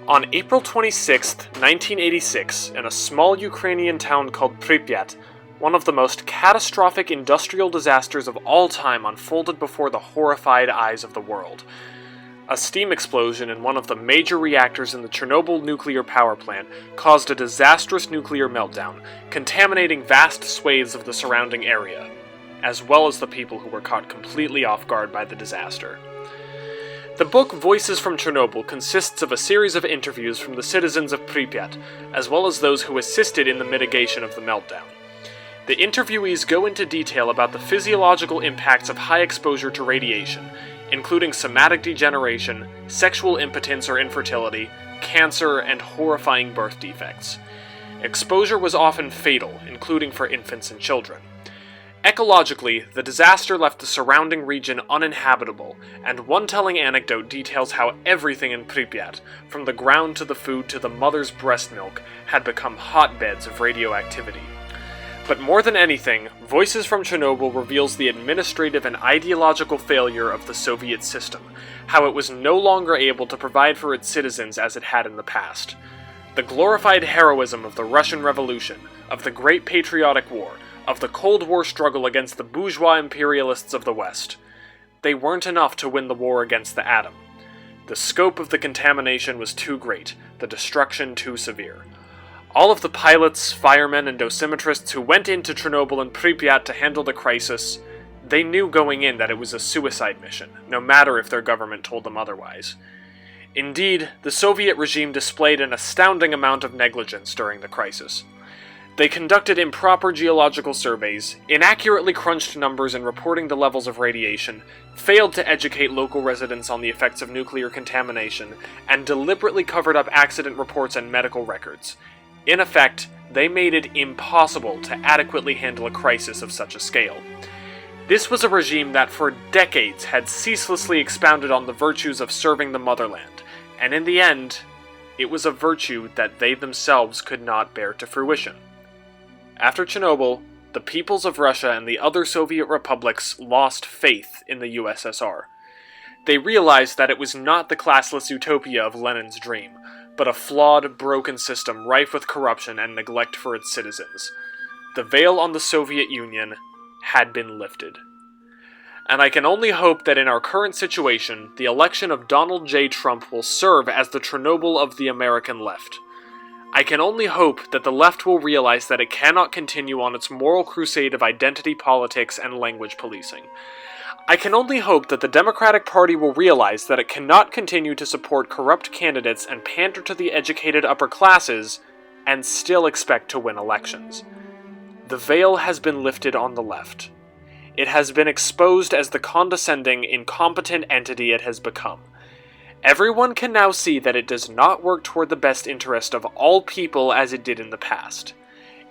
On April 26, 1986, in a small Ukrainian town called Pripyat, one of the most catastrophic industrial disasters of all time unfolded before the horrified eyes of the world. A steam explosion in one of the major reactors in the Chernobyl nuclear power plant caused a disastrous nuclear meltdown, contaminating vast swathes of the surrounding area, as well as the people who were caught completely off guard by the disaster. The book Voices from Chernobyl consists of a series of interviews from the citizens of Pripyat, as well as those who assisted in the mitigation of the meltdown. The interviewees go into detail about the physiological impacts of high exposure to radiation, including somatic degeneration, sexual impotence or infertility, cancer, and horrifying birth defects. Exposure was often fatal, including for infants and children. Ecologically, the disaster left the surrounding region uninhabitable, and one telling anecdote details how everything in Pripyat, from the ground to the food to the mother's breast milk, had become hotbeds of radioactivity. But more than anything, Voices from Chernobyl reveals the administrative and ideological failure of the Soviet system, how it was no longer able to provide for its citizens as it had in the past. The glorified heroism of the Russian Revolution, of the Great Patriotic War, of the Cold War struggle against the bourgeois imperialists of the West. They weren't enough to win the war against the atom. The scope of the contamination was too great, the destruction too severe. All of the pilots, firemen, and dosimetrists who went into Chernobyl and Pripyat to handle the crisis, they knew going in that it was a suicide mission, no matter if their government told them otherwise. Indeed, the Soviet regime displayed an astounding amount of negligence during the crisis. They conducted improper geological surveys, inaccurately crunched numbers in reporting the levels of radiation, failed to educate local residents on the effects of nuclear contamination, and deliberately covered up accident reports and medical records. In effect, they made it impossible to adequately handle a crisis of such a scale. This was a regime that for decades had ceaselessly expounded on the virtues of serving the motherland, and in the end, it was a virtue that they themselves could not bear to fruition. After Chernobyl, the peoples of Russia and the other Soviet republics lost faith in the USSR. They realized that it was not the classless utopia of Lenin's dream, but a flawed, broken system rife with corruption and neglect for its citizens. The veil on the Soviet Union had been lifted. And I can only hope that in our current situation, the election of Donald J. Trump will serve as the Chernobyl of the American left. I can only hope that the left will realize that it cannot continue on its moral crusade of identity politics and language policing. I can only hope that the Democratic Party will realize that it cannot continue to support corrupt candidates and pander to the educated upper classes and still expect to win elections. The veil has been lifted on the left. It has been exposed as the condescending, incompetent entity it has become. Everyone can now see that it does not work toward the best interest of all people as it did in the past.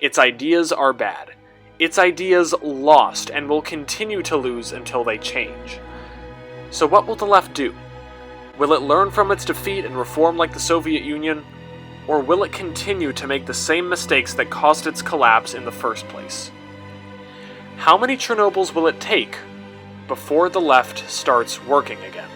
Its ideas are bad. Its ideas lost and will continue to lose until they change. So what will the left do? Will it learn from its defeat and reform like the Soviet Union? Or will it continue to make the same mistakes that caused its collapse in the first place? How many Chernobyls will it take before the left starts working again?